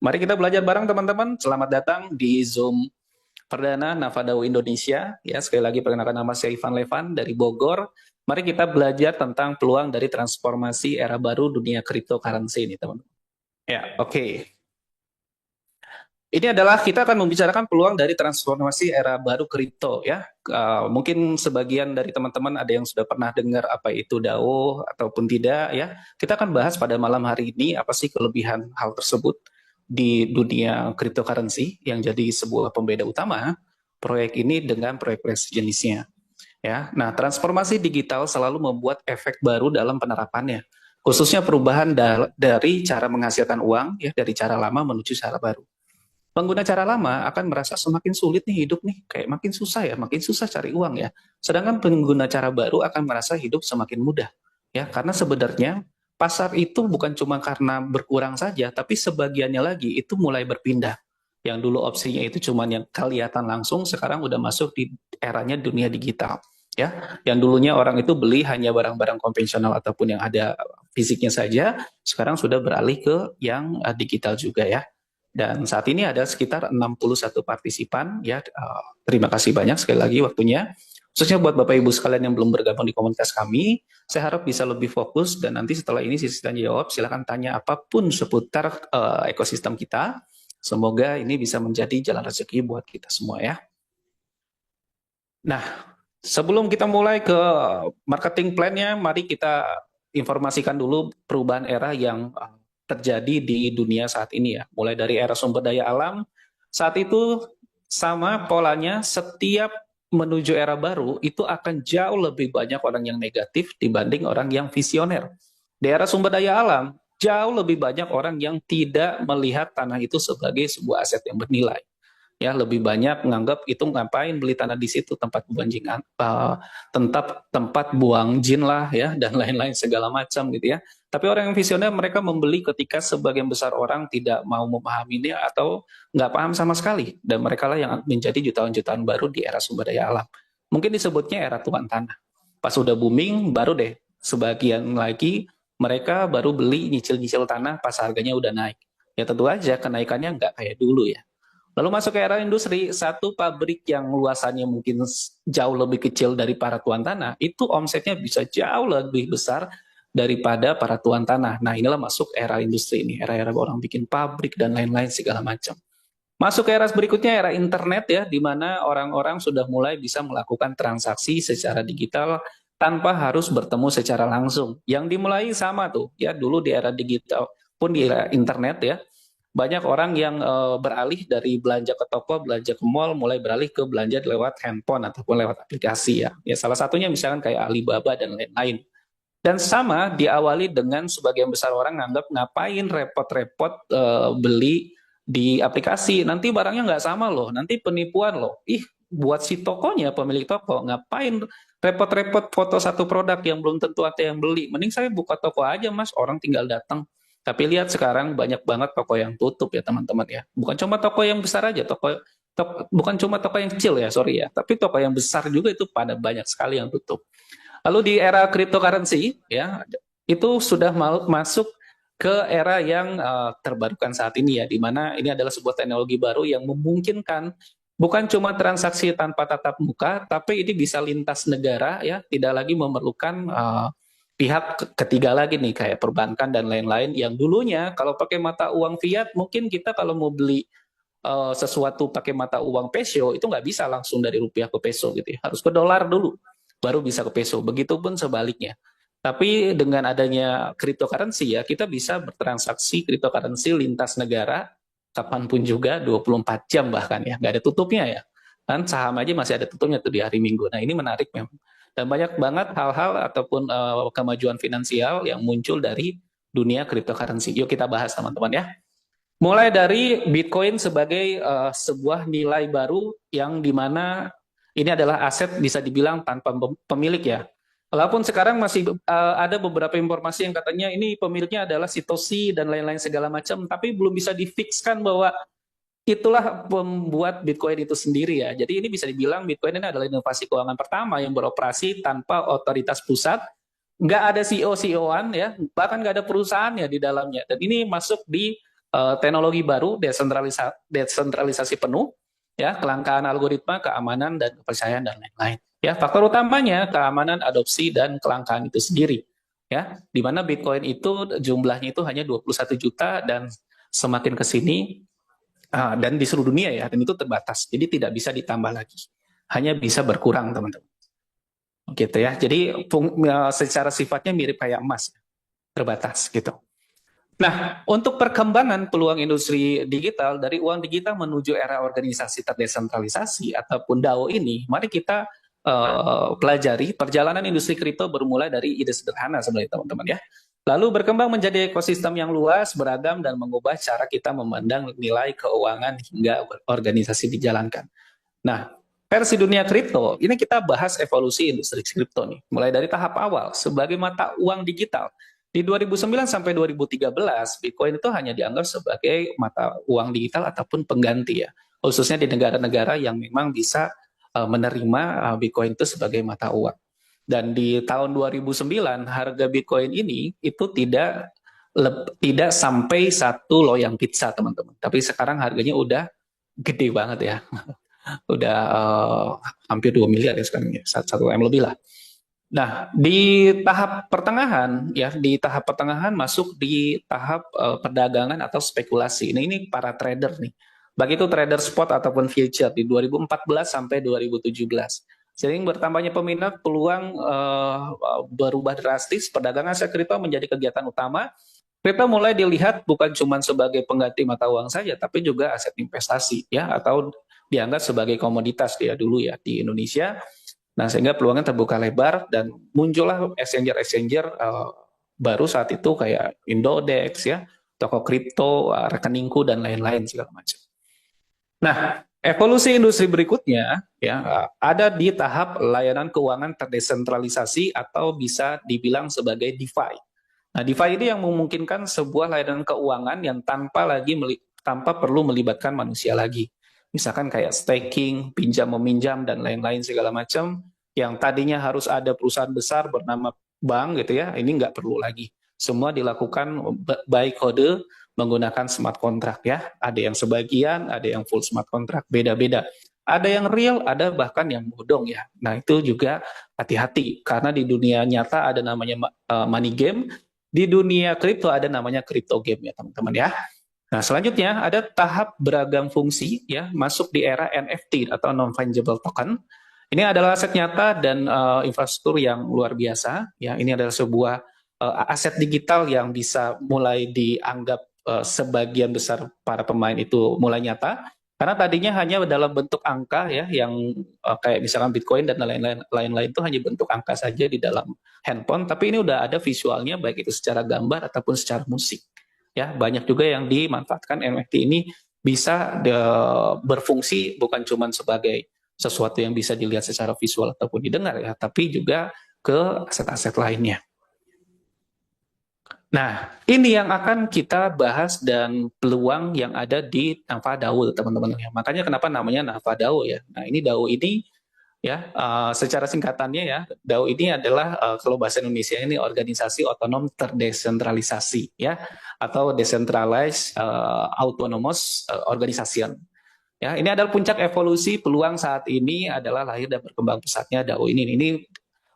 Mari kita belajar bareng teman-teman. Selamat datang di Zoom perdana Navadao Indonesia. Ya, sekali lagi perkenalkan nama saya Ivan Levan dari Bogor. Mari kita belajar tentang peluang dari transformasi era baru dunia cryptocurrency ini, teman-teman. Ya, oke. Ini adalah kita akan membicarakan peluang dari transformasi era baru kripto ya. Mungkin sebagian dari teman-teman ada yang sudah pernah dengar apa itu DAO ataupun tidak ya. Kita akan bahas pada malam hari ini apa sih kelebihan hal tersebut di dunia cryptocurrency yang jadi sebuah pembeda utama proyek ini dengan proyek-proyek sejenisnya ya. Nah, transformasi digital selalu membuat efek baru dalam penerapannya. Khususnya perubahan dari cara menghasilkan uang ya dari cara lama menuju cara baru. Pengguna cara lama akan merasa semakin sulit nih hidup nih, kayak makin susah ya, makin susah cari uang ya. Sedangkan pengguna cara baru akan merasa hidup semakin mudah. Ya, karena sebenarnya pasar itu bukan cuma karena berkurang saja, tapi sebagiannya lagi itu mulai berpindah. Yang dulu opsinya itu cuma yang kelihatan langsung, sekarang udah masuk di eranya dunia digital. Ya, yang dulunya orang itu beli hanya barang-barang konvensional ataupun yang ada fisiknya saja, sekarang sudah beralih ke yang digital juga ya. Dan saat ini ada sekitar 61 partisipan ya. Terima kasih banyak sekali lagi waktunya. Khususnya buat Bapak Ibu sekalian yang belum bergabung di komunitas kami, saya harap bisa lebih fokus dan nanti setelah ini sisi tanya jawab silakan tanya apapun seputar ekosistem kita. Semoga ini bisa menjadi jalan rezeki buat kita semua ya. Nah, sebelum kita mulai ke marketing plan-nya, mari kita informasikan dulu perubahan era yang terjadi di dunia saat ini ya. Mulai dari era sumber daya alam, saat itu sama polanya setiap menuju era baru itu akan jauh lebih banyak orang yang negatif dibanding orang yang visioner. Di era sumber daya alam, jauh lebih banyak orang yang tidak melihat tanah itu sebagai sebuah aset yang bernilai. Ya, lebih banyak menganggap itu ngapain beli tanah di situ, tempat buanjingan, tempat buang jin lah ya, dan lain-lain segala macam gitu ya. Tapi orang yang visioner mereka membeli ketika sebagian besar orang tidak mau memahaminya atau nggak paham sama sekali, dan mereka lah yang menjadi jutaan-jutaan baru di era sumber daya alam. Mungkin disebutnya era tuan tanah. Pas udah booming, baru deh sebagian lagi mereka baru beli nyicil-nyicil tanah pas harganya udah naik. Ya tentu aja kenaikannya nggak kayak dulu ya. Lalu masuk ke era industri, satu pabrik yang luasannya mungkin jauh lebih kecil dari para tuan tanah, itu omsetnya bisa jauh lebih besar daripada para tuan tanah. Nah, inilah masuk era industri ini, era-era orang bikin pabrik dan lain-lain segala macam. Masuk ke era berikutnya, era internet ya, di mana orang-orang sudah mulai bisa melakukan transaksi secara digital tanpa harus bertemu secara langsung. Yang dimulai sama tuh, ya dulu di era digital pun di era internet ya, banyak orang yang beralih dari belanja ke toko, belanja ke mall, mulai beralih ke belanja lewat handphone ataupun lewat aplikasi ya. Ya salah satunya misalkan kayak Alibaba dan lain-lain. Dan sama diawali dengan sebagian besar orang nganggap ngapain repot-repot beli di aplikasi, nanti barangnya nggak sama loh, nanti penipuan loh. Ih, buat si tokonya, pemilik toko, ngapain repot-repot foto satu produk yang belum tentu ada yang beli. Mending saya buka toko aja mas, orang tinggal datang. Tapi lihat sekarang banyak banget toko yang tutup ya teman-teman ya. Bukan cuma toko yang besar aja, bukan cuma toko yang kecil ya, sorry ya. Tapi toko yang besar juga itu pada banyak sekali yang tutup. Lalu di era cryptocurrency ya, itu sudah masuk ke era yang terbarukan saat ini ya, di mana ini adalah sebuah teknologi baru yang memungkinkan bukan cuma transaksi tanpa tatap muka, tapi ini bisa lintas negara ya, tidak lagi memerlukan pihak ketiga lagi nih kayak perbankan dan lain-lain yang dulunya kalau pakai mata uang fiat mungkin kita kalau mau beli sesuatu pakai mata uang peso itu nggak bisa langsung dari rupiah ke peso gitu ya, harus ke dolar dulu baru bisa ke peso, begitupun sebaliknya. Tapi dengan adanya cryptocurrency ya kita bisa bertransaksi cryptocurrency lintas negara kapanpun juga 24 jam bahkan ya, nggak ada tutupnya ya, kan saham aja masih ada tutupnya tuh di hari Minggu. Nah ini menarik memang. Dan banyak banget hal-hal ataupun kemajuan finansial yang muncul dari dunia cryptocurrency. Yuk kita bahas teman-teman ya. Mulai dari Bitcoin sebagai sebuah nilai baru yang dimana ini adalah aset bisa dibilang tanpa pemilik ya. Walaupun sekarang masih ada beberapa informasi yang katanya ini pemiliknya adalah Satoshi dan lain-lain segala macam, tapi belum bisa difikskan bahwa itulah pembuat Bitcoin itu sendiri ya. Jadi ini bisa dibilang Bitcoin ini adalah inovasi keuangan pertama yang beroperasi tanpa otoritas pusat, nggak ada CEO-an ya, bahkan nggak ada perusahaannya di dalamnya. Dan ini masuk di teknologi baru, desentralisasi penuh, ya, kelangkaan algoritma, keamanan dan kepercayaan dan lain-lain. Ya, faktor utamanya keamanan, adopsi dan kelangkaan itu sendiri. Ya, di mana Bitcoin itu jumlahnya itu hanya 21 juta dan semakin ke sini dan di seluruh dunia ya, dan itu terbatas. Jadi tidak bisa ditambah lagi. Hanya bisa berkurang, teman-teman. Gitu ya. Jadi secara sifatnya mirip kayak emas, terbatas gitu. Nah, untuk perkembangan peluang industri digital dari uang digital menuju era organisasi terdesentralisasi ataupun DAO ini, mari kita pelajari perjalanan industri kripto bermula dari ide sederhana sebenarnya teman-teman ya. Lalu berkembang menjadi ekosistem yang luas, beragam, dan mengubah cara kita memandang nilai keuangan hingga organisasi dijalankan. Nah, versi dunia kripto, ini kita bahas evolusi industri kripto nih. Mulai dari tahap awal, sebagai mata uang digital. Di 2009 sampai 2013, Bitcoin itu hanya dianggap sebagai mata uang digital ataupun pengganti ya. Khususnya di negara-negara yang memang bisa menerima Bitcoin itu sebagai mata uang. Dan di tahun 2009, harga Bitcoin ini itu tidak sampai 1 loyang pizza, teman-teman. Tapi sekarang harganya udah gede banget ya. Udah hampir 2 miliar ya sekarang ya, 1 M lebih lah. Nah, di tahap pertengahan ya, di tahap pertengahan masuk di tahap perdagangan atau spekulasi. Ini para trader nih. Baik itu trader spot ataupun future di 2014 sampai 2017. Sering bertambahnya peminat, peluang berubah drastis, perdagangan aset kripto menjadi kegiatan utama. Kripto mulai dilihat bukan cuma sebagai pengganti mata uang saja, tapi juga aset investasi ya, atau dianggap sebagai komoditas dia dulu ya di Indonesia. Nah, sehingga peluangnya terbuka lebar dan muncullah exchanger-exchanger baru saat itu kayak Indodex ya, toko kripto, rekeningku dan lain-lain segala macam. Nah, evolusi industri berikutnya ya ada di tahap layanan keuangan terdesentralisasi atau bisa dibilang sebagai DeFi. Nah, DeFi ini yang memungkinkan sebuah layanan keuangan yang tanpa perlu melibatkan manusia lagi. Misalkan kayak staking, pinjam meminjam dan lain-lain segala macam yang tadinya harus ada perusahaan besar bernama bank gitu ya, ini nggak perlu lagi. Semua dilakukan by kode menggunakan smart contract ya. Ada yang sebagian, ada yang full smart contract, beda-beda. Ada yang real, ada bahkan yang bodong ya. Nah, itu juga hati-hati karena di dunia nyata ada namanya money game, di dunia kripto ada namanya crypto game ya teman-teman ya. Nah, selanjutnya ada tahap beragam fungsi ya, masuk di era NFT atau non-fungible token. Ini adalah aset nyata dan infrastruktur yang luar biasa ya. Ini adalah sebuah aset digital yang bisa mulai dianggap sebagian besar para pemain itu mulai nyata. Karena tadinya hanya dalam bentuk angka ya, yang kayak misalkan Bitcoin dan lain-lain itu hanya bentuk angka saja di dalam handphone, tapi ini udah ada visualnya baik itu secara gambar ataupun secara musik. Ya, banyak juga yang dimanfaatkan NFT ini bisa berfungsi bukan cuma sebagai sesuatu yang bisa dilihat secara visual ataupun didengar ya, tapi juga ke aset-aset lainnya. Nah, ini yang akan kita bahas dan peluang yang ada di NAVA-DAO, teman-teman ya. Makanya kenapa namanya NAVA-DAO ya. Nah, ini DAO ini ya, secara singkatannya ya, DAO ini adalah kalau bahasa Indonesia ini organisasi otonom terdesentralisasi ya, atau decentralized autonomous organization. Ya, ini adalah puncak evolusi peluang saat ini adalah lahir dan berkembang pesatnya DAO ini. Ini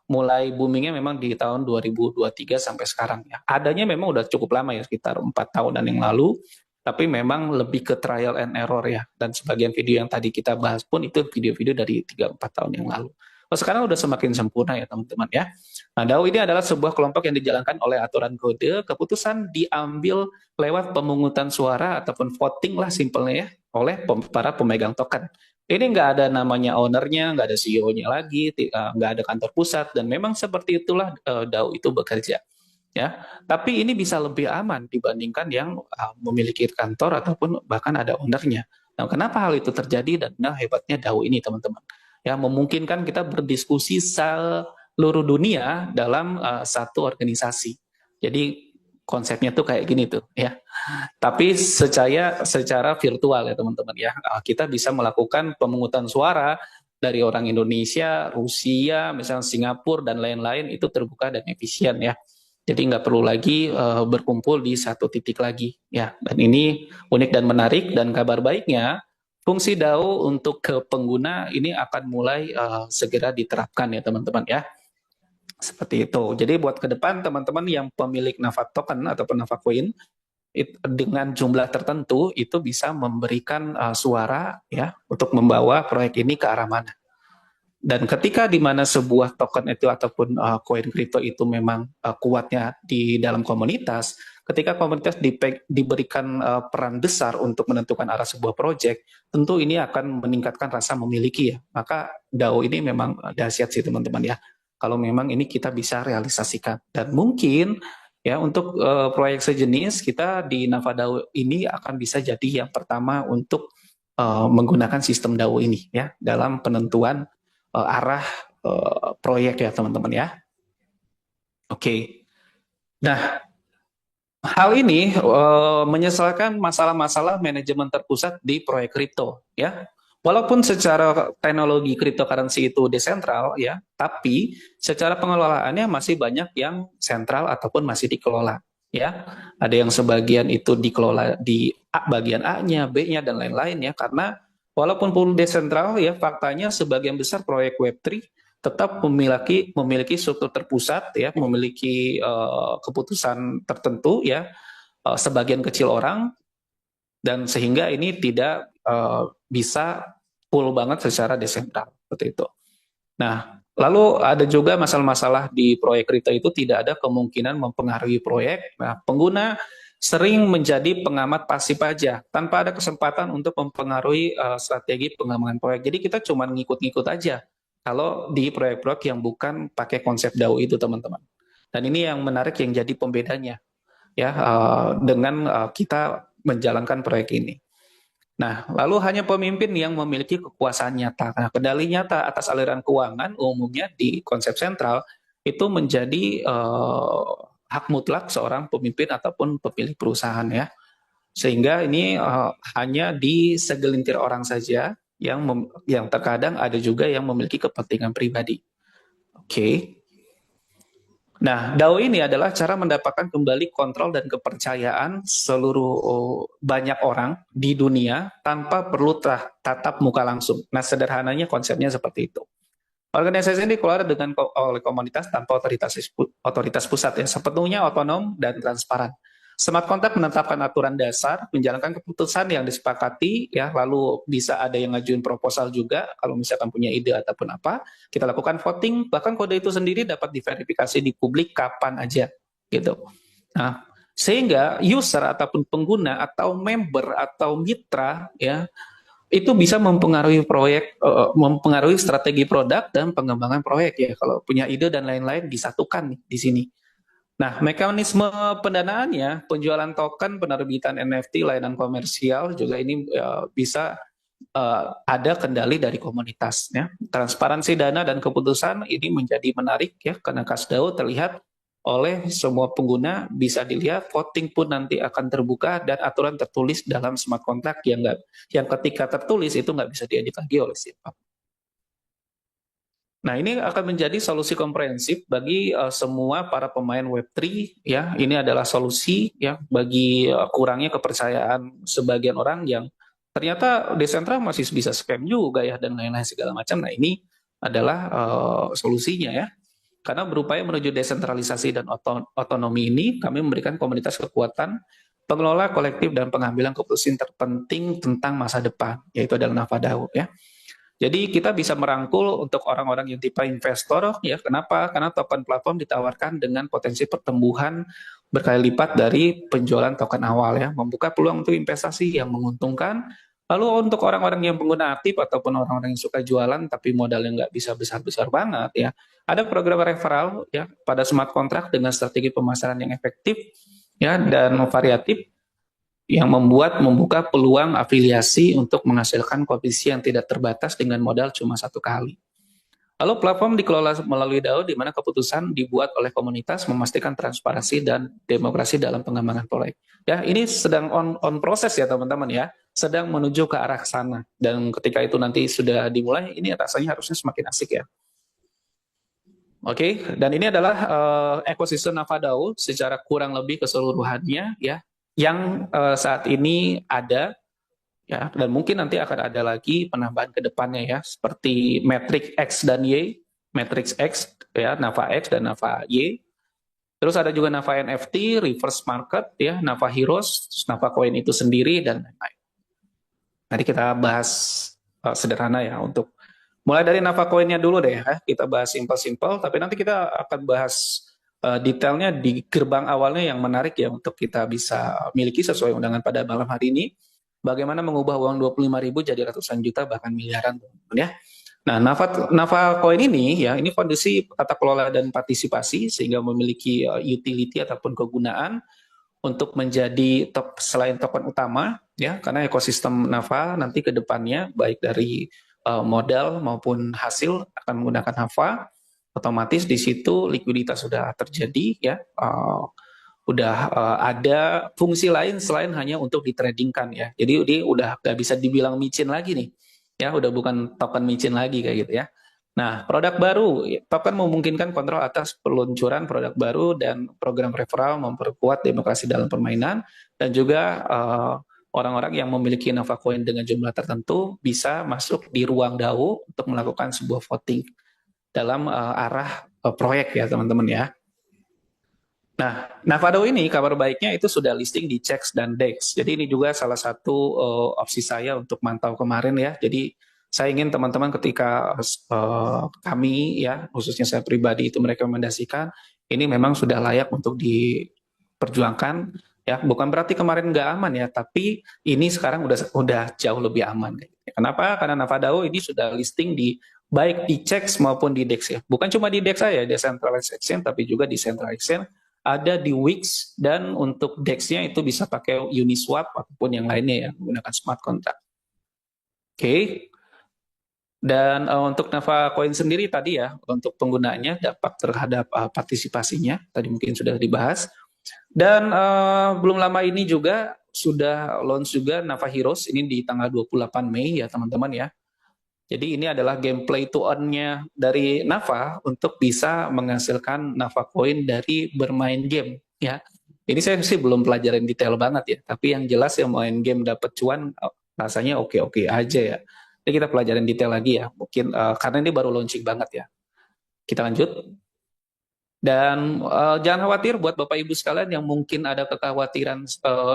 mulai boomingnya memang di tahun 2023 sampai sekarang ya. Adanya memang udah cukup lama ya, sekitar 4 tahunan yang lalu. Tapi memang lebih ke trial and error ya. Dan sebagian video yang tadi kita bahas pun itu video-video dari 3-4 tahun yang lalu. Sekarang udah semakin sempurna ya teman-teman ya. Nah, DAO ini adalah sebuah kelompok yang dijalankan oleh aturan kode. Keputusan diambil lewat pemungutan suara ataupun voting lah simpelnya ya, oleh para pemegang token. Ini nggak ada namanya ownernya, nggak ada CEO-nya lagi, nggak ada kantor pusat. Dan memang seperti itulah DAO itu bekerja. Ya, tapi ini bisa lebih aman dibandingkan yang memiliki kantor ataupun bahkan ada ownernya. Nah, kenapa hal itu terjadi dan hebatnya DAO ini teman-teman? Ya, memungkinkan kita berdiskusi seluruh dunia dalam satu organisasi. Jadi konsepnya tuh kayak gini tuh ya. Tapi secara virtual ya teman-teman ya. Kita bisa melakukan pemungutan suara dari orang Indonesia, Rusia, misalnya Singapura dan lain-lain itu terbuka dan efisien ya. Jadi nggak perlu lagi berkumpul di satu titik lagi ya. Dan ini unik dan menarik, dan kabar baiknya fungsi DAO untuk ke pengguna ini akan mulai segera diterapkan ya teman-teman ya. Seperti itu. Jadi buat ke depan teman-teman yang pemilik Nava token ataupun Nava coin dengan jumlah tertentu itu bisa memberikan suara ya untuk membawa proyek ini ke arah mana. Dan ketika di mana sebuah token itu ataupun koin kripto itu memang kuatnya di dalam komunitas, ketika komunitas diberikan peran besar untuk menentukan arah sebuah proyek, tentu ini akan meningkatkan rasa memiliki ya. Maka DAO ini memang dahsyat sih teman-teman ya. Kalau memang ini kita bisa realisasikan, dan mungkin ya untuk proyek sejenis kita di NavaDAO ini akan bisa jadi yang pertama untuk menggunakan sistem DAO ini ya dalam penentuan arah proyek ya teman-teman ya. Oke. Nah, hal ini menyesalkan masalah-masalah manajemen terpusat di proyek kripto ya. Walaupun secara teknologi cryptocurrency itu desentral ya, tapi secara pengelolaannya masih banyak yang sentral ataupun masih dikelola ya. Ada yang sebagian itu dikelola di bagian A-nya, B-nya dan lain-lain ya, karena walaupun full desentral ya, faktanya sebagian besar proyek Web3 tetap memiliki struktur terpusat ya, memiliki keputusan tertentu ya, sebagian kecil orang, dan sehingga ini tidak bisa full banget secara desentral seperti itu. Nah, lalu ada juga masalah-masalah di proyek kripto itu tidak ada kemungkinan mempengaruhi proyek. Nah, pengguna sering menjadi pengamat pasif aja tanpa ada kesempatan untuk mempengaruhi strategi pengembangan proyek. Jadi kita cuma ngikut-ngikut aja kalau di proyek-proyek yang bukan pakai konsep DAO itu teman-teman. Dan ini yang menarik yang jadi pembedanya ya dengan kita menjalankan proyek ini. Nah, lalu hanya pemimpin yang memiliki kekuasaan nyata. Nah, kendali nyata atas aliran keuangan umumnya di konsep sentral itu menjadi hak mutlak seorang pemimpin ataupun pemilik perusahaan ya. Sehingga ini hanya di segelintir orang saja yang terkadang ada juga yang memiliki kepentingan pribadi. Oke. Nah, DAO ini adalah cara mendapatkan kembali kontrol dan kepercayaan seluruh banyak orang di dunia tanpa perlu tatap muka langsung. Nah, sederhananya konsepnya seperti itu. Organisasi ini dikelola oleh komunitas tanpa otoritas pusat ya, sepenuhnya otonom dan transparan. Smart contract menetapkan aturan dasar, menjalankan keputusan yang disepakati, ya, lalu bisa ada yang ngajuin proposal juga, kalau misalkan punya ide ataupun apa, kita lakukan voting, bahkan kode itu sendiri dapat diverifikasi di publik kapan aja, gitu. Nah, sehingga user ataupun pengguna atau member atau mitra, ya, itu bisa mempengaruhi proyek, mempengaruhi strategi produk dan pengembangan proyek ya. Kalau punya ide dan lain-lain disatukan nih di sini. Nah, mekanisme pendanaannya, penjualan token, penerbitan NFT, layanan komersial juga ini bisa ada kendali dari komunitas. Ya. Transparansi dana dan keputusan ini menjadi menarik ya, karena Kasdao terlihat oleh semua pengguna, bisa dilihat voting pun nanti akan terbuka dan aturan tertulis dalam smart contract yang ketika tertulis itu nggak bisa diedit lagi oleh siapa. Nah, ini akan menjadi solusi komprehensif bagi semua para pemain Web3 ya. Ini adalah solusi ya bagi kurangnya kepercayaan sebagian orang yang ternyata desentral masih bisa scam juga ya dan lain-lain segala macam. Nah, ini adalah solusinya ya. Karena berupaya menuju desentralisasi dan otonomi ini, kami memberikan komunitas kekuatan pengelola kolektif dan pengambilan keputusan terpenting tentang masa depan, yaitu adalah NavaDAO ya. Jadi kita bisa merangkul untuk orang-orang yang tipe investor ya. Kenapa? Karena token platform ditawarkan dengan potensi pertumbuhan berkali lipat dari penjualan token awal ya, membuka peluang untuk investasi yang menguntungkan. Lalu untuk orang-orang yang pengguna aktif ataupun orang-orang yang suka jualan tapi modalnya nggak bisa besar-besar banget ya, ada program referral ya pada smart contract dengan strategi pemasaran yang efektif ya dan variatif yang membuka peluang afiliasi untuk menghasilkan komisi yang tidak terbatas dengan modal cuma satu kali. Lalu platform dikelola melalui DAO di mana keputusan dibuat oleh komunitas, memastikan transparansi dan demokrasi dalam pengembangan proyek. Ya, ini sedang on proses ya teman-teman ya, sedang menuju ke arah sana. Dan ketika itu nanti sudah dimulai, ini rasanya harusnya semakin asik ya. Oke, dan ini adalah ekosistem Navadao secara kurang lebih keseluruhannya ya, yang saat ini ada ya, dan mungkin nanti akan ada lagi penambahan ke depannya ya, seperti Matrix X dan Y, Matrix X ya, Nava X dan Nava Y. Terus ada juga Nava NFT, Reverse Market ya, Nava Heroes, Nava Coin itu sendiri dan lain-lain. Nanti kita bahas sederhana ya untuk mulai dari Nava Coin-nya dulu deh ya. Kita bahas simpel-simpel, tapi nanti kita akan bahas detailnya di gerbang awalnya yang menarik ya untuk kita bisa miliki sesuai undangan pada malam hari ini. Bagaimana mengubah uang 25.000 jadi ratusan juta bahkan miliaran teman-teman ya. Nah, Nava Coin ini ya, ini kondisi tata kelola dan partisipasi sehingga memiliki utility ataupun kegunaan untuk menjadi selain token utama ya, karena ekosistem Nava nanti ke depannya baik dari modal maupun hasil akan menggunakan Nava, otomatis di situ likuiditas sudah terjadi ya, udah ada fungsi lain selain hanya untuk ditradingkan ya. Jadi dia udah gak bisa dibilang micin lagi nih. Ya, udah bukan token micin lagi kayak gitu ya. Nah, produk baru, token memungkinkan kontrol atas peluncuran produk baru dan program referral memperkuat demokrasi dalam permainan dan juga orang-orang yang memiliki Nova Coin dengan jumlah tertentu bisa masuk di ruang DAO untuk melakukan sebuah voting dalam arah proyek ya teman-teman ya. Nah, Navado ini kabar baiknya itu sudah listing di CEX dan DEX. Jadi ini juga salah satu opsi saya untuk mantau kemarin ya. Jadi saya ingin teman-teman ketika kami ya, khususnya saya pribadi itu merekomendasikan, ini memang sudah layak untuk diperjuangkan ya. Bukan berarti kemarin nggak aman ya, tapi ini sekarang udah jauh lebih aman. Kenapa? Karena Navado ini sudah listing di baik di CEX maupun di DEX ya. Bukan cuma di DEX saja, decentralized exchange, tapi juga di central exchange, ada di Wix, dan untuk DEX-nya itu bisa pakai Uniswap ataupun yang lainnya ya, menggunakan smart contract. Oke. Dan untuk Nava Coin sendiri tadi ya, untuk penggunaannya dapat terhadap partisipasinya, tadi mungkin sudah dibahas. Dan belum lama ini juga sudah launch juga Nava Heroes, ini di tanggal 28 Mei ya teman-teman ya. Jadi ini adalah gameplay to earn-nya dari Nava untuk bisa menghasilkan Nava Coin dari bermain game ya. Ini saya sih belum pelajarin detail banget ya, tapi yang jelas yang main game dapat cuan rasanya oke-oke aja ya. Jadi kita pelajarin detail lagi ya, mungkin karena ini baru launching banget ya. Kita lanjut. Dan jangan khawatir buat Bapak Ibu sekalian yang mungkin ada kekhawatiran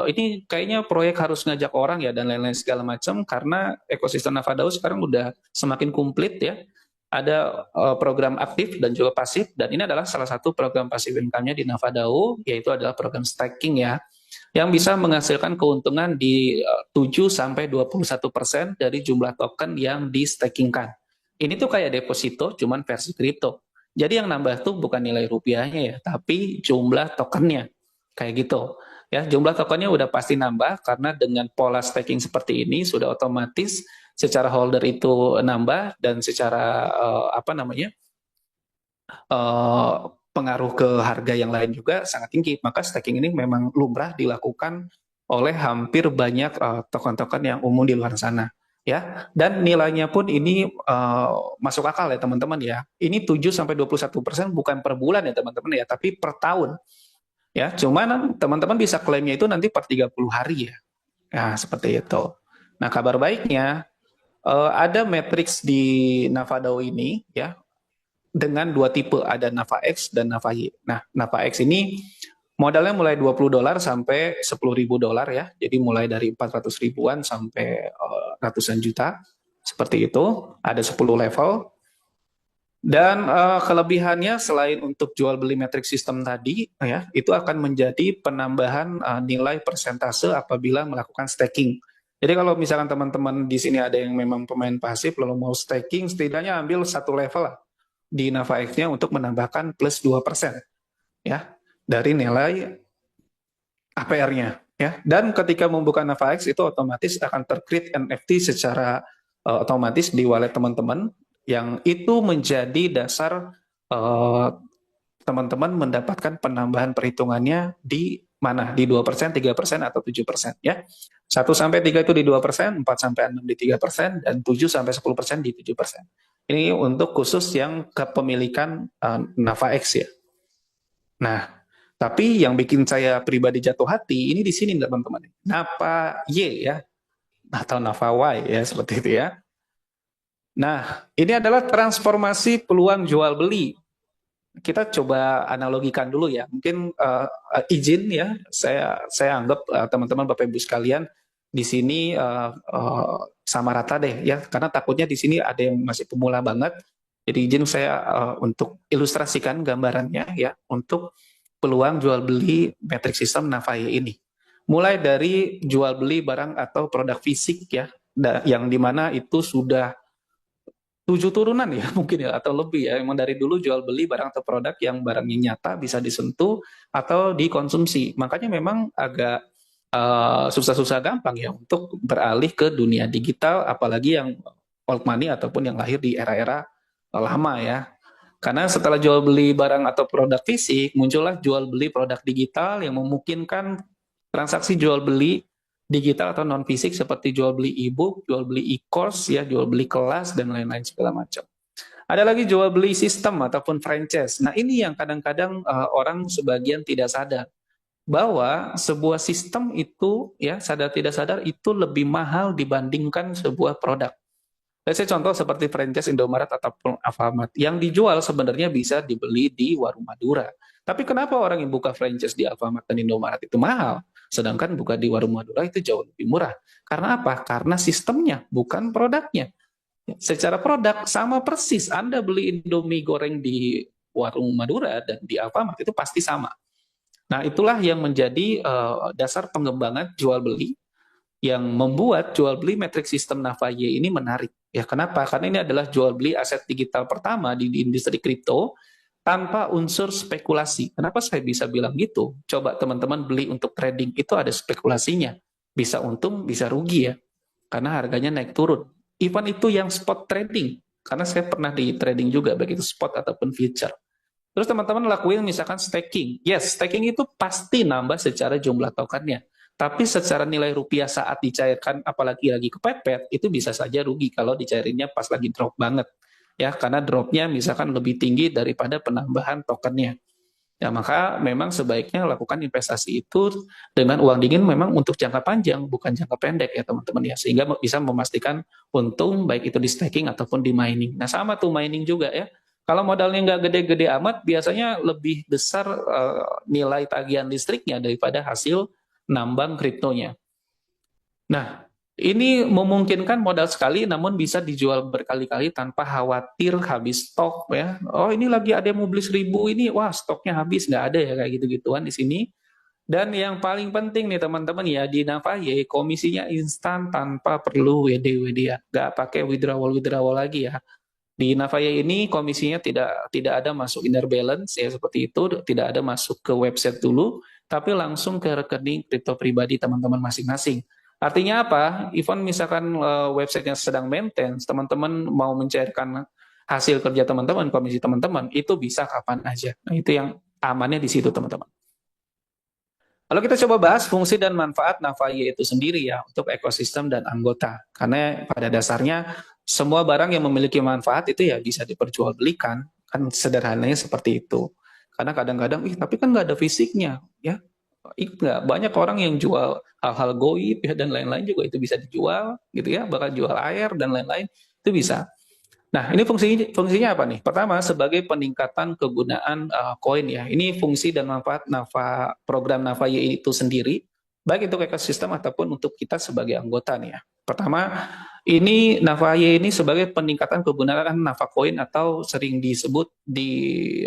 ini kayaknya proyek harus ngajak orang ya dan lain-lain segala macam, karena ekosistem Navadao sekarang udah semakin komplit ya. Ada program aktif dan juga pasif, dan ini adalah salah satu program pasif income-nya di Navadao, yaitu adalah program staking ya, yang bisa menghasilkan keuntungan di 7 sampai 21% dari jumlah token yang di stakingkan. Ini tuh kayak deposito cuman versi kripto. Jadi yang nambah tuh bukan nilai rupiahnya ya, tapi jumlah tokennya. Kayak gitu. Ya, jumlah tokennya udah pasti nambah karena dengan pola staking seperti ini sudah otomatis secara holder itu nambah, dan secara pengaruh ke harga yang lain juga sangat tinggi. Maka staking ini memang lumrah dilakukan oleh hampir banyak token-token yang umum di luar sana ya, dan nilainya pun ini masuk akal ya teman-teman ya. Ini 7 sampai 21% bukan per bulan ya teman-teman ya, tapi per tahun ya. Cuman teman-teman bisa klaimnya itu nanti per 30 hari ya. Nah, seperti itu. Nah, kabar baiknya ada matrix di Navadao ini ya, dengan dua tipe, ada Nava X dan Nava Y. Nah, Nava X ini modalnya mulai $20 sampai $10.000 ya. Jadi mulai dari 400 ribuan sampai ratusan juta. Seperti itu. Ada 10 level. Dan kelebihannya selain untuk jual beli metric system tadi ya, itu akan menjadi penambahan nilai persentase apabila melakukan staking. Jadi kalau misalkan teman-teman di sini ada yang memang pemain pasif lalu mau staking, setidaknya ambil satu level lah di Nava X-nya untuk menambahkan plus 2% ya dari nilai APR-nya ya. Dan ketika membuka Nava X itu otomatis akan tercreate NFT secara otomatis di wallet teman-teman, yang itu menjadi dasar teman-teman mendapatkan penambahan perhitungannya di mana? Di 2%, 3%, atau 7% ya. 1 sampai 3 itu di 2%, 4 sampai 6 di 3%, dan 7 sampai 10% di 7%. Ini untuk khusus yang kepemilikan NavaX ya. Nah, tapi yang bikin saya pribadi jatuh hati ini di sini teman-teman. Nava Y ya, atau Nava Y ya, seperti itu ya. Nah, ini adalah transformasi peluang jual beli. Kita coba analogikan dulu ya. Mungkin izin ya, saya anggap teman-teman Bapak Ibu sekalian di sini sama rata deh ya, karena takutnya di sini ada yang masih pemula banget. Jadi izin saya untuk ilustrasikan gambarannya ya untuk peluang jual beli metrik sistem Navaye ini. Mulai dari jual beli barang atau produk fisik ya, yang dimana itu sudah 7 turunan ya mungkin ya atau lebih ya. Emang dari dulu jual beli barang atau produk yang barangnya nyata bisa disentuh atau dikonsumsi. Makanya memang agak susah-susah gampang ya untuk beralih ke dunia digital, apalagi yang old money ataupun yang lahir di era-era lama ya. Karena setelah jual beli barang atau produk fisik, muncullah jual beli produk digital yang memungkinkan transaksi jual beli digital atau non fisik seperti jual beli e-book, jual beli e-course ya, jual beli kelas dan lain-lain segala macam. Ada lagi jual beli sistem ataupun franchise. Nah, ini yang kadang-kadang orang sebagian tidak sadar bahwa sebuah sistem itu ya sadar tidak sadar itu lebih mahal dibandingkan sebuah produk. Saya contoh seperti franchise Indomaret ataupun Alfamart yang dijual sebenarnya bisa dibeli di warung Madura. Tapi kenapa orang yang buka franchise di Alfamart dan Indomaret itu mahal, sedangkan buka di warung Madura itu jauh lebih murah? Karena apa? Karena sistemnya, bukan produknya. Secara produk sama persis. Anda beli Indomie goreng di warung Madura dan di Alfamart itu pasti sama. Nah, itulah yang menjadi dasar pengembangan jual beli yang membuat jual beli metrik sistem Navaye ini menarik. Ya, kenapa? Karena ini adalah jual beli aset digital pertama di industri kripto tanpa unsur spekulasi. Kenapa saya bisa bilang gitu? Coba teman-teman beli untuk trading itu ada spekulasinya. Bisa untung, bisa rugi ya. Karena harganya naik turun. Even itu yang spot trading. Karena saya pernah di trading juga, baik itu spot ataupun future. Terus teman-teman lakuin misalkan staking. Yes, staking itu pasti nambah secara jumlah tokennya. Tapi secara nilai rupiah saat dicairkan, apalagi lagi kepepet, itu bisa saja rugi kalau dicairinnya pas lagi drop banget. Ya, karena dropnya misalkan lebih tinggi daripada penambahan tokennya. Ya, maka memang sebaiknya lakukan investasi itu dengan uang dingin memang untuk jangka panjang, bukan jangka pendek ya teman-teman ya. Sehingga bisa memastikan untung baik itu di staking ataupun di mining. Nah sama tuh mining juga ya. Kalau modalnya nggak gede-gede amat, biasanya lebih besar nilai tagihan listriknya daripada hasil nambang kriptonya. Nah, ini memungkinkan modal sekali namun bisa dijual berkali-kali tanpa khawatir habis stok ya. Oh, ini lagi ada yang mau beli 1.000 ini, wah stoknya habis, nggak ada ya kayak gitu-gituan di sini. Dan yang paling penting nih teman-teman ya, di Navaye komisinya instan tanpa perlu WD-WD ya. Nggak pakai withdrawal lagi ya. Di Navaye ini komisinya tidak ada masuk inner balance ya seperti itu, tidak ada masuk ke website dulu, tapi langsung ke rekening kripto pribadi teman-teman masing-masing. Artinya apa? Even misalkan websitenya sedang maintenance, teman-teman mau mencairkan hasil kerja teman-teman, komisi teman-teman, itu bisa kapan aja. Nah, itu yang amannya di situ teman-teman. Lalu kita coba bahas fungsi dan manfaat Navaye itu sendiri ya untuk ekosistem dan anggota. Karena pada dasarnya semua barang yang memiliki manfaat itu ya bisa diperjualbelikan. Kan sederhananya seperti itu. Karena kadang-kadang, tapi kan nggak ada fisiknya. Ya, nggak banyak orang yang jual hal-hal goib ya dan lain-lain juga itu bisa dijual gitu ya. Bahkan jual air dan lain-lain itu bisa. Nah, ini fungsinya apa nih? Pertama, sebagai peningkatan kegunaan koin ya. Ini fungsi dan manfaat program Navaye itu sendiri, baik untuk ekosistem ataupun untuk kita sebagai anggota nih ya. Pertama, ini Navaye ini sebagai peningkatan kegunaan Navacoin atau sering disebut di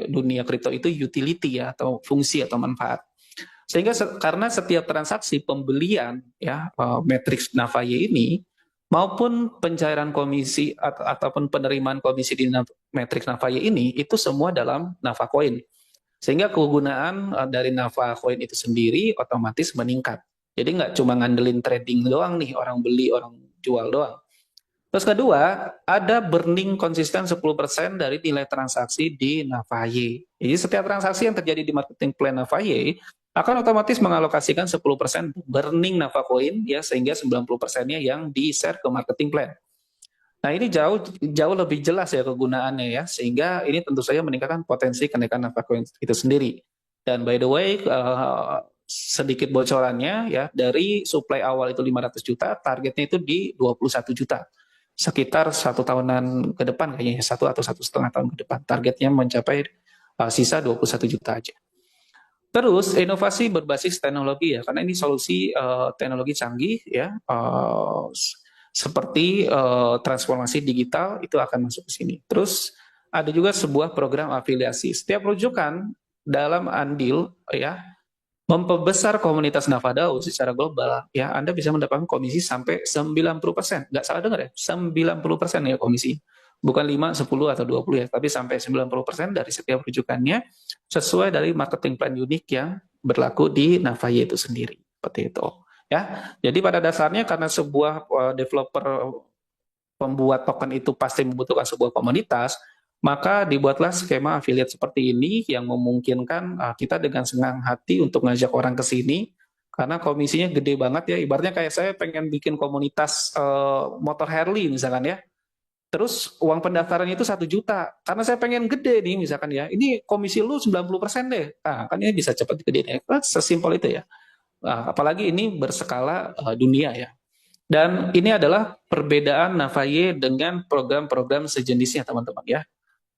dunia kripto itu utility ya atau fungsi atau manfaat. Sehingga karena setiap transaksi pembelian ya matriks Navaye ini maupun pencairan komisi ataupun penerimaan komisi di matriks Navaye ini itu semua dalam Navacoin. Sehingga kegunaan dari Navacoin itu sendiri otomatis meningkat. Jadi nggak cuma ngandelin trading doang nih, orang beli, orang jual doang. Terus kedua, ada burning konsisten 10% dari nilai transaksi di Navaye. Jadi setiap transaksi yang terjadi di marketing plan Navaye akan otomatis mengalokasikan 10% burning Navacoin ya sehingga 90%-nya yang di-share ke marketing plan. Nah, ini jauh jauh lebih jelas ya kegunaannya ya, sehingga ini tentu saja meningkatkan potensi kenaikan nafkah koin itu sendiri. Dan by the way, sedikit bocorannya ya, dari supply awal itu 500 juta, targetnya itu di 21 juta. Sekitar 1 tahunan ke depan kayaknya, 1 atau 1,5 tahun ke depan. Targetnya mencapai sisa 21 juta aja. Terus inovasi berbasis teknologi ya, karena ini solusi teknologi canggih ya, seperti transformasi digital itu akan masuk ke sini. Terus ada juga sebuah program afiliasi. Setiap rujukan dalam andil ya memperbesar komunitas Navadao secara global ya, Anda bisa mendapatkan komisi sampai 90%. Nggak salah dengar ya, 90% ya komisi. Bukan 5, 10 atau 20 ya, tapi sampai 90% dari setiap rujukannya sesuai dari marketing plan unik yang berlaku di Navaye itu sendiri. Seperti itu. Ya, jadi pada dasarnya karena sebuah developer pembuat token itu pasti membutuhkan sebuah komunitas, maka dibuatlah skema affiliate seperti ini yang memungkinkan kita dengan senang hati untuk ngajak orang ke sini, karena komisinya gede banget ya. Ibaratnya kayak saya pengen bikin komunitas motor Harley misalkan ya, terus uang pendaftarannya itu 1 juta, karena saya pengen gede nih misalkan ya, ini komisi lu 90% deh, nah, kan ini bisa cepat gede ya, sesimpel itu ya. Nah, apalagi ini berskala dunia ya. Dan ini adalah perbedaan Navaye dengan program-program sejenisnya teman-teman ya.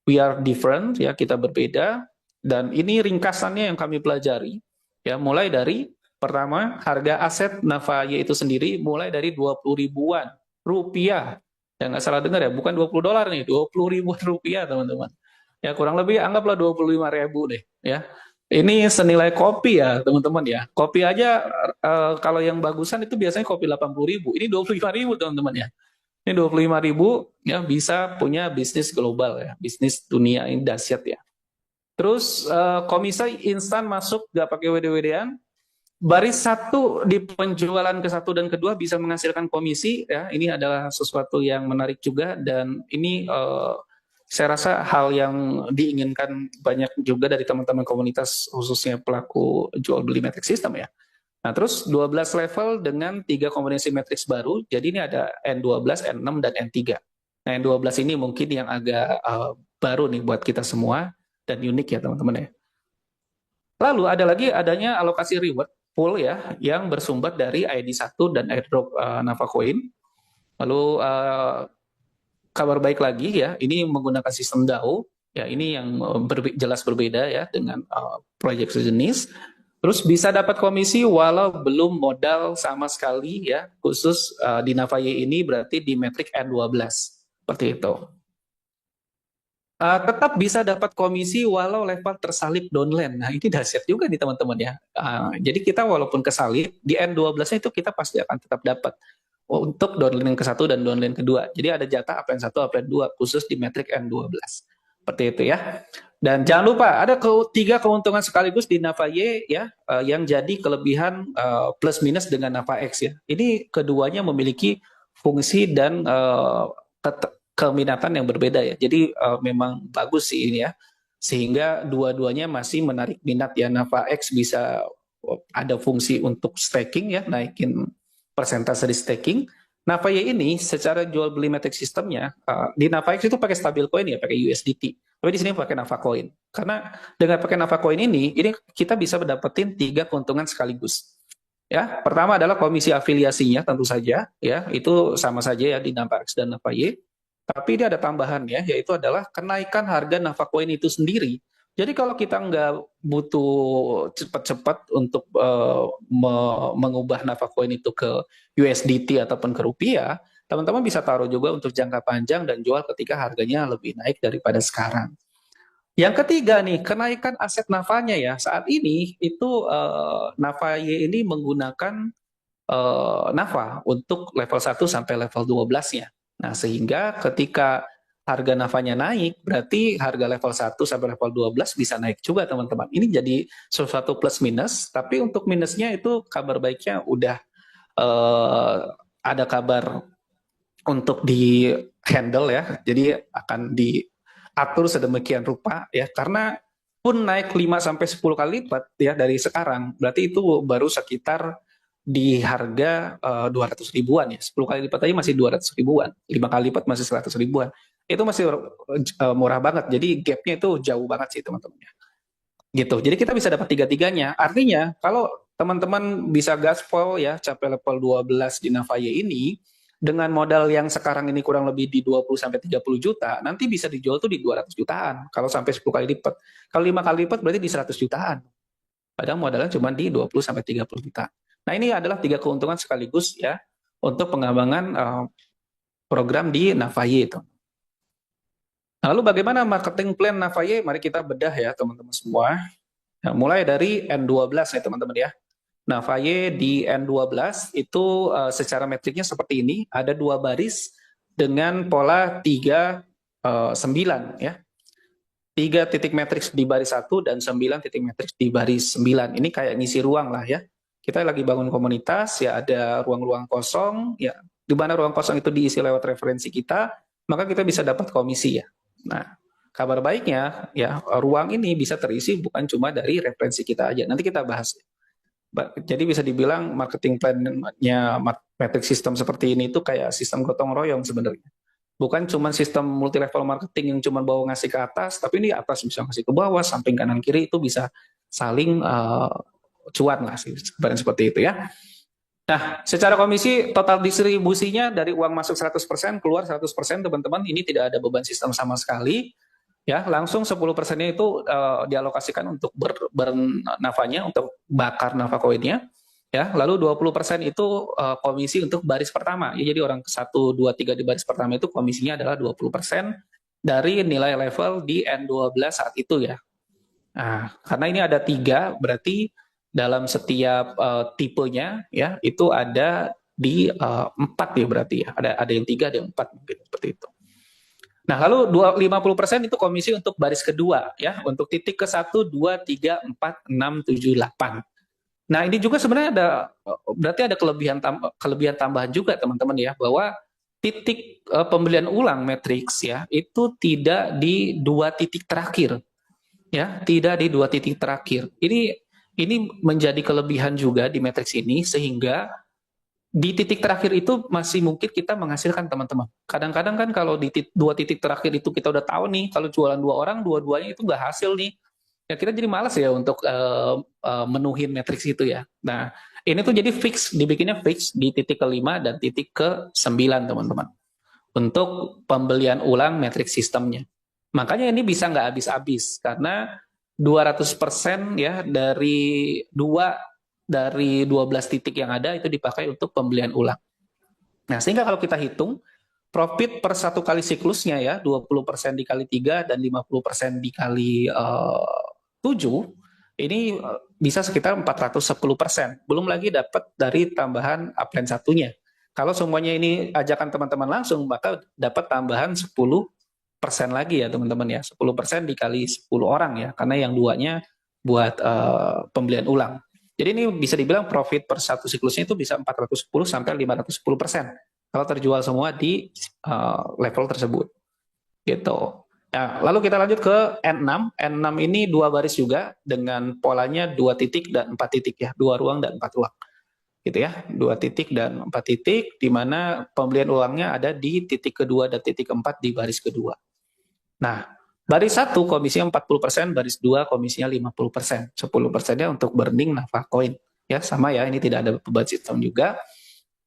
We are different ya, kita berbeda, dan ini ringkasannya yang kami pelajari ya, mulai dari pertama harga aset Navaye itu sendiri mulai dari 20 ribuan rupiah. Ya nggak salah dengar ya, bukan 20 dolar nih, 20 ribuan rupiah teman-teman. Ya kurang lebih anggaplah 25.000 deh ya. Ini senilai kopi ya teman-teman ya. Kopi aja kalau yang bagusan itu biasanya kopi 80 ribu. Ini 25 ribu teman-teman ya. Ini 25 ribu ya bisa punya bisnis global ya. Bisnis dunia ini dahsyat ya. Terus komisi instan masuk gak pakai WD-WD-an. Baris satu di penjualan ke satu dan kedua bisa menghasilkan komisi ya. Ini adalah sesuatu yang menarik juga, dan ini saya rasa hal yang diinginkan banyak juga dari teman-teman komunitas, khususnya pelaku jual beli matrix system ya. Nah, terus 12 level dengan 3 kombinasi matrix baru. Jadi ini ada N12, N6, dan N3. Nah, N12 ini mungkin yang agak baru nih buat kita semua dan unik ya teman-teman ya. Lalu ada lagi adanya alokasi reward pool ya, yang bersumber dari ID1 dan airdrop Navacoin. Lalu kabar baik lagi ya, ini menggunakan sistem DAO ya, ini yang jelas berbeda ya dengan proyek sejenis. Terus bisa dapat komisi walau belum modal sama sekali ya, khusus di Navaye ini berarti di metrik N12 seperti itu. Tetap bisa dapat komisi walau level tersalip downline. Nah, ini dahsyat juga nih teman-teman ya. Jadi kita walaupun kesalip di N12-nya itu kita pasti akan tetap dapat untuk downline ke-1 dan downline kedua. Jadi ada jatah APN1, APN2 khusus di metrik N12. Seperti itu ya. Dan jangan lupa ada 3 keuntungan sekaligus di Navaye ya, yang jadi kelebihan plus minus dengan NavaX ya. Ini keduanya memiliki fungsi dan keminatan yang berbeda ya. Jadi memang bagus sih ini ya. Sehingga dua-duanya masih menarik minat ya. NavaX bisa ada fungsi untuk staking ya, naikin persentase di staking. Navaye ini secara jual beli matrix sistemnya di Navax itu pakai stabil coin ya, pakai USDT. Tapi di sini pakai Navacoin. Karena dengan pakai Navacoin ini kita bisa mendapatkan 3 keuntungan sekaligus. Ya, pertama adalah komisi afiliasinya tentu saja ya, itu sama saja ya di Navax dan Navaye. Tapi dia ada tambahannya, yaitu adalah kenaikan harga Navacoin itu sendiri. Jadi kalau kita nggak butuh cepat-cepat untuk mengubah Navacoin itu ke USDT ataupun ke rupiah, teman-teman bisa taruh juga untuk jangka panjang dan jual ketika harganya lebih naik daripada sekarang. Yang ketiga nih, kenaikan aset Navanya ya. Saat ini itu Navaye ini menggunakan Nava untuk level 1 sampai level 12-nya. Nah, sehingga ketika harga Navanya naik, berarti harga level 1 sampai level 12 bisa naik juga teman-teman. Ini jadi sesuatu plus minus, tapi untuk minusnya itu kabar baiknya udah ada kabar untuk di handle ya. Jadi akan diatur sedemikian rupa ya, karena pun naik 5 sampai 10 kali lipat ya dari sekarang, berarti itu baru sekitar di harga 200 ribuan ya. 10 kali lipat aja masih 200 ribuan. 5 kali lipat masih 100 ribuan. Itu masih murah banget. Jadi gapnya itu jauh banget sih teman-teman. Gitu. Jadi kita bisa dapat tiga-tiganya. Artinya kalau teman-teman bisa gaspol ya capai level 12 di Navaye ini dengan modal yang sekarang ini kurang lebih di 20 sampai 30 juta, nanti bisa dijual tuh di 200 jutaan kalau sampai 10 kali lipat. Kalau 5 kali lipat berarti di 100 jutaan. Padahal modalnya cuma di 20 sampai 30 juta. Nah, ini adalah tiga keuntungan sekaligus ya untuk pengembangan program di Navaye itu. Lalu bagaimana marketing plan Navaye? Mari kita bedah ya teman-teman semua. Nah, mulai dari N12 ya teman-teman ya. Navaye di N12 itu secara metriknya seperti ini. Ada 2 baris dengan pola 3, 9 ya. 3 titik matriks di baris 1 dan 9 titik matriks di baris 9. Ini kayak ngisi ruang lah ya. Kita lagi bangun komunitas, ya ada ruang-ruang kosong, ya di mana ruang kosong itu diisi lewat referensi kita, maka kita bisa dapat komisi ya. Nah, kabar baiknya ya ruang ini bisa terisi bukan cuma dari referensi kita aja. Nanti kita bahas. Jadi bisa dibilang marketing plan-nya metric system seperti ini itu kayak sistem gotong royong sebenarnya. Bukan cuma sistem multi level marketing yang cuma bawa ngasih ke atas, tapi ini atas bisa ngasih ke bawah, samping kanan kiri itu bisa saling cuan lah sih, seperti itu ya. Nah, secara komisi total distribusinya dari uang masuk 100%, keluar 100%, teman-teman, ini tidak ada beban sistem sama sekali. Ya, langsung 10%-nya itu dialokasikan untuk bernafanya, untuk bakar nafa koinnya. Ya, lalu 20% itu komisi untuk baris pertama. Ya, jadi orang 1, 2, 3 di baris pertama itu komisinya adalah 20% dari nilai level di N12 saat itu ya. Nah, karena ini ada 3, berarti dalam setiap tipenya ya itu ada di 4 ya berarti ya. Ada yang 3, ada yang 4 mungkin seperti itu. Nah, lalu 50% itu komisi untuk baris kedua ya, untuk titik ke 1, 2, 3, 4, 6, 7, 8. Nah, ini juga sebenarnya berarti ada kelebihan tambahan juga teman-teman ya, bahwa titik pembelian ulang matriks ya itu tidak di 2 titik terakhir. Ya, tidak di 2 titik terakhir. Ini menjadi kelebihan juga di matriks ini sehingga di titik terakhir itu masih mungkin kita menghasilkan teman-teman. Kadang-kadang kan kalau di 2 titik terakhir itu kita udah tahu nih kalau jualan 2 orang, dua-duanya itu nggak hasil nih. Ya kita jadi malas ya untuk menuhin matriks itu ya. Nah, ini tuh jadi fix, dibikinnya fix di titik ke-5 dan titik ke-9 teman-teman. Untuk pembelian ulang matriks sistemnya. Makanya ini bisa nggak habis-habis karena 200% ya dari 12 titik yang ada itu dipakai untuk pembelian ulang. Nah, sehingga kalau kita hitung profit per 1 kali siklusnya ya 20% dikali 3 dan 50% dikali 7 ini bisa sekitar 410%. Belum lagi dapat dari tambahan upline satunya. Kalau semuanya ini ajakan teman-teman langsung, maka dapat tambahan 10% lagi ya teman-teman ya. 10% dikali 10 orang ya, karena yang duanya buat pembelian ulang. Jadi ini bisa dibilang profit per 1 siklusnya itu bisa 410 sampai 510% kalau terjual semua di level tersebut. Gitu. Nah, lalu kita lanjut ke N6. N6 ini 2 baris juga dengan polanya 2 titik dan 4 titik ya, 2 ruang dan 4 ruang. Gitu ya, 2 titik dan 4 titik, di mana pembelian uangnya ada di titik kedua dan titik keempat di baris kedua. Nah, baris 1 komisinya 40%, baris 2 komisinya 50%. 10%-nya untuk burning nafa koin. Ya, sama ya, ini tidak ada beban sistem juga.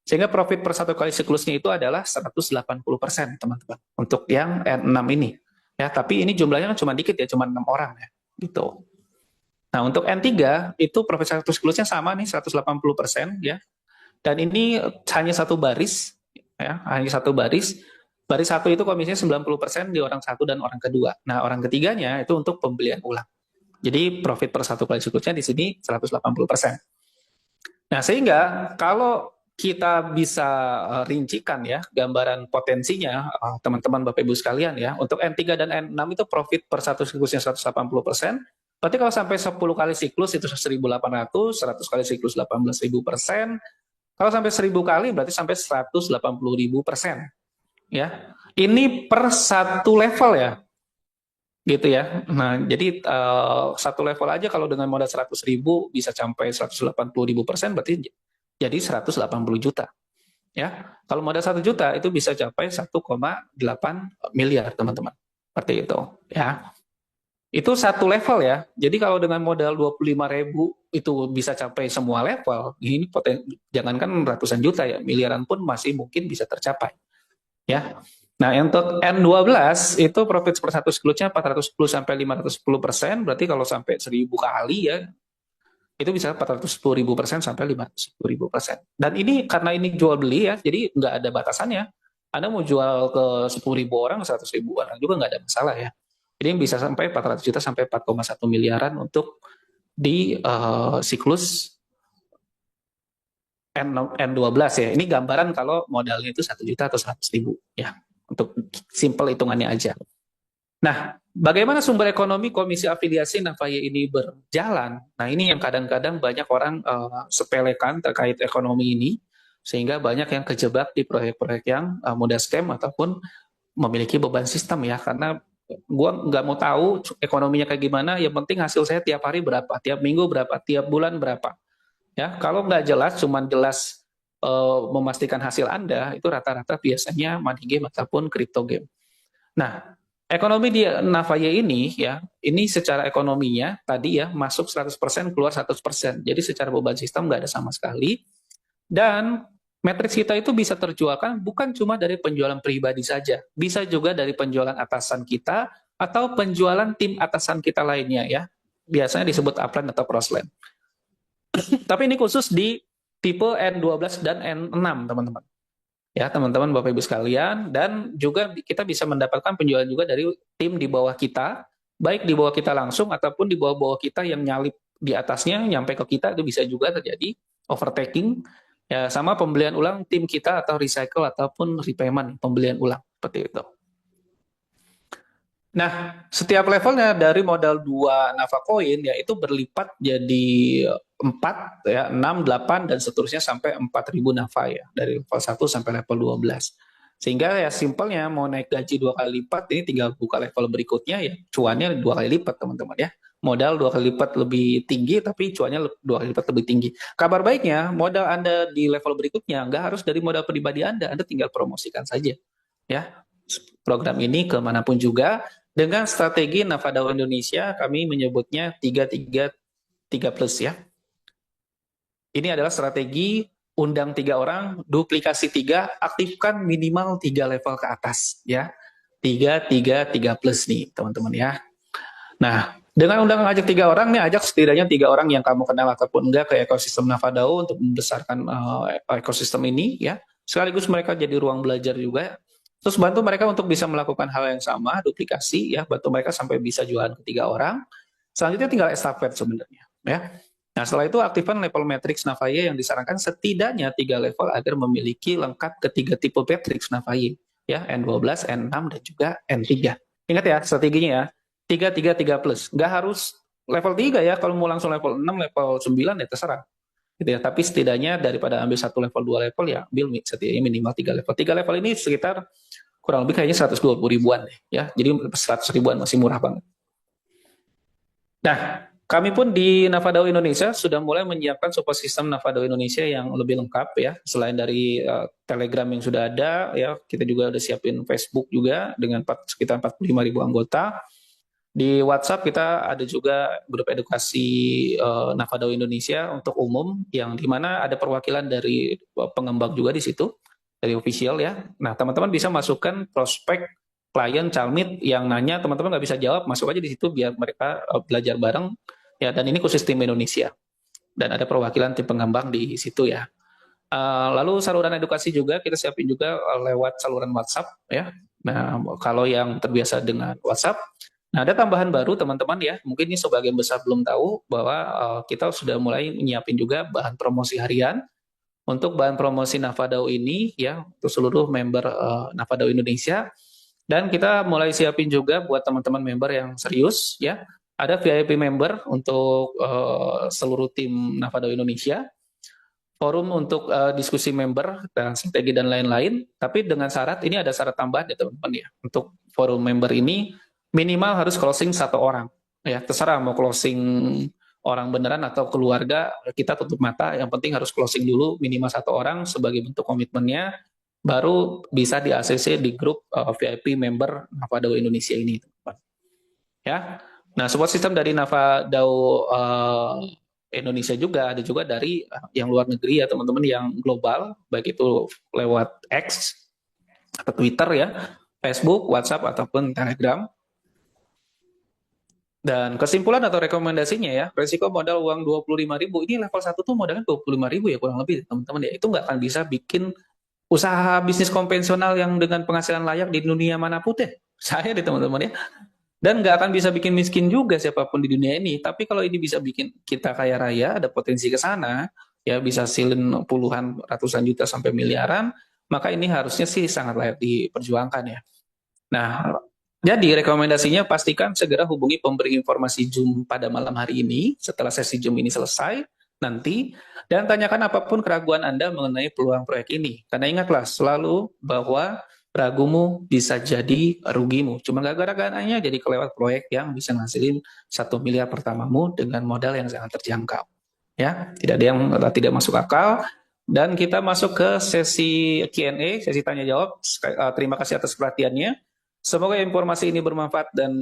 Sehingga profit per 1 kali siklusnya itu adalah 180%, teman-teman. Untuk yang N6 ini. Ya, tapi ini jumlahnya cuma dikit ya, cuma 6 orang ya. Gitu. Nah, untuk N3 itu profit 1 siklusnya sama nih, 180% ya. Dan ini hanya 1 baris ya, hanya 1 baris. Baris 1 itu komisinya 90% di orang 1 dan orang kedua. Nah, orang ketiganya itu untuk pembelian ulang. Jadi profit per 1 kali siklusnya di sini 180%. Nah, sehingga kalau kita bisa rincikan ya gambaran potensinya teman-teman Bapak Ibu sekalian ya, untuk N3 dan N6 itu profit per 1 siklusnya 180%. Berarti kalau sampai 10 kali siklus itu 1.800, 100 kali siklus 18.000%. Kalau sampai 1.000 kali berarti sampai 180.000%. Ya, ini per 1 level ya, gitu ya. Nah, jadi 1 level aja kalau dengan modal 100.000 bisa sampai 180.000%, berarti jadi 180 juta. Ya, kalau modal 1 juta itu bisa capai 1,8 miliar, teman-teman. Seperti itu, ya. Itu satu level ya. Jadi kalau dengan modal 25.000 itu bisa capai semua level, ini jangankan ratusan juta ya, miliaran pun masih mungkin bisa tercapai. Ya. Nah, untuk N12 itu profit per satu siklusnya 410 sampai 510%, berarti kalau sampai 1000 kali ya, itu bisa 410.000% sampai 510.000%. Dan ini karena ini jual beli ya, jadi nggak ada batasannya. Anda mau jual ke 10.000 orang, 100.000 orang juga nggak ada masalah ya. Jadi bisa sampai 400 juta sampai 4,1 miliaran untuk di siklus N12 ya. Ini gambaran kalau modalnya itu 1 juta atau 100.000 ya. Untuk simple hitungannya aja. Nah, bagaimana sumber ekonomi komisi afiliasi Navaye ini berjalan? Nah, ini yang kadang-kadang banyak orang sepelekan terkait ekonomi ini, sehingga banyak yang kejebak di proyek-proyek yang mudah scam ataupun memiliki beban sistem ya, karena gue nggak mau tahu ekonominya kayak gimana, yang penting hasil saya tiap hari berapa, tiap minggu berapa, tiap bulan berapa. Ya, kalau nggak jelas, cuman jelas memastikan hasil Anda, itu rata-rata biasanya money game ataupun crypto game. Nah, ekonomi di Navaye ini ya, ini secara ekonominya tadi ya masuk 100% keluar 100%. Jadi secara beban sistem nggak ada sama sekali. Dan matriks kita itu bisa terjualkan bukan cuma dari penjualan pribadi saja, bisa juga dari penjualan atasan kita atau penjualan tim atasan kita lainnya ya. Biasanya disebut upline atau crossline. Tapi ini khusus di tipe N12 dan N6, teman-teman. Ya, teman-teman Bapak Ibu sekalian, dan juga kita bisa mendapatkan penjualan juga dari tim di bawah kita, baik di bawah kita langsung ataupun di bawah-bawah kita yang nyalip di atasnya nyampe ke kita, itu bisa juga terjadi overtaking ya, sama pembelian ulang tim kita atau recycle ataupun repayment, pembelian ulang seperti itu. Nah, setiap levelnya dari modal 2 Nava Coin ya itu berlipat jadi 4 ya, 6, 8 dan seterusnya sampai 4.000 Nava ya, dari level 1 sampai level 12. Sehingga ya simpelnya mau naik gaji 2 kali lipat, ini tinggal buka level berikutnya ya, cuannya 2 kali lipat, teman-teman ya. Modal 2 kali lipat lebih tinggi tapi cuannya 2 kali lipat lebih tinggi. Kabar baiknya, modal Anda di level berikutnya nggak harus dari modal pribadi Anda tinggal promosikan saja ya program ini kemanapun juga. Dengan strategi Navadao Indonesia, kami menyebutnya 333 plus ya. Ini adalah strategi undang 3 orang, duplikasi 3, aktifkan minimal 3 level ke atas ya. 333 plus nih teman-teman ya. Nah, dengan undang ajak 3 orang nih, ajak setidaknya 3 orang yang kamu kenal ataupun enggak ke ekosistem Navadao untuk membesarkan ekosistem ini ya. Sekaligus mereka jadi ruang belajar juga. Terus bantu mereka untuk bisa melakukan hal yang sama, duplikasi ya, bantu mereka sampai bisa jualan ke 3 orang. Selanjutnya tinggal estafet sebenarnya ya. Nah, setelah itu aktifkan level matrix Navaye yang disarankan setidaknya 3 level agar memiliki lengkap ketiga tipe matrix Navaye ya, N12, N6 dan juga N3. Ingat ya strateginya ya. 333 plus. Nggak harus level 3 ya, kalau mau langsung level 6, level 9 ya terserah. Gitu ya. Tapi setidaknya daripada ambil 1 level, 2 level ya ambil setidaknya minimal 3 level. 3 level ini sekitar kurang lebih kayaknya 120 ribuan deh ya. Jadi 100 ribuan masih murah banget. Nah, kami pun di Navadao Indonesia sudah mulai menyiapkan support system Navadao Indonesia yang lebih lengkap ya. Selain dari Telegram yang sudah ada ya, kita juga udah siapin Facebook juga dengan sekitar 45 ribu anggota. Di WhatsApp kita ada juga grup edukasi Navadao Indonesia untuk umum yang dimana ada perwakilan dari pengembang juga di situ, dari official ya. Nah, teman-teman bisa masukkan prospek klien Calmit yang nanya, teman-teman nggak bisa jawab, masuk aja di situ biar mereka belajar bareng ya. Dan ini khusus tim Indonesia dan ada perwakilan tim pengembang di situ ya. Lalu saluran edukasi juga kita siapin juga lewat saluran WhatsApp ya. Nah, kalau yang terbiasa dengan WhatsApp, nah ada tambahan baru teman-teman ya. Mungkin ini sebagian besar belum tahu bahwa kita sudah mulai menyiapin juga bahan promosi harian. Untuk bahan promosi Navadao ini ya untuk seluruh member Navadao Indonesia. Dan kita mulai siapin juga buat teman-teman member yang serius ya. Ada VIP member untuk seluruh tim Navadao Indonesia. Forum untuk diskusi member dan strategi dan lain-lain. Tapi dengan syarat, ini ada syarat tambahan ya teman-teman ya. Untuk forum member ini minimal harus closing 1 orang. Ya, terserah mau closing orang beneran atau keluarga, kita tutup mata. Yang penting harus closing dulu minimal 1 orang sebagai bentuk komitmennya, baru bisa di ACC di grup VIP member Navadao Indonesia ini, teman-teman. Ya. Nah, support system dari Navadao Indonesia juga ada juga dari yang luar negeri ya teman-teman, yang global, baik itu lewat X atau Twitter ya, Facebook, WhatsApp ataupun Telegram. Dan kesimpulan atau rekomendasinya ya, resiko modal uang 25.000 ini level 1 tuh modalnya 25.000 ya kurang lebih teman-teman ya. Itu nggak akan bisa bikin usaha bisnis konvensional yang dengan penghasilan layak di dunia manapun deh. Saya deh teman-teman ya. Dan nggak akan bisa bikin miskin juga siapapun di dunia ini. Tapi kalau ini bisa bikin kita kaya raya, ada potensi ke sana, ya bisa silin puluhan, ratusan juta sampai miliaran, maka ini harusnya sih sangat layak diperjuangkan ya. Nah, jadi rekomendasinya pastikan segera hubungi pemberi informasi Zoom pada malam hari ini setelah sesi Zoom ini selesai nanti, dan tanyakan apapun keraguan Anda mengenai peluang proyek ini. Karena ingatlah selalu bahwa ragumu bisa jadi rugimu. Cuma gara-garanya jadi kelewat proyek yang bisa ngasilin 1 miliar pertamamu dengan modal yang sangat terjangkau. Ya, tidak ada yang tidak masuk akal. Dan kita masuk ke sesi Q&A, sesi tanya jawab. Terima kasih atas perhatiannya. Semoga informasi ini bermanfaat dan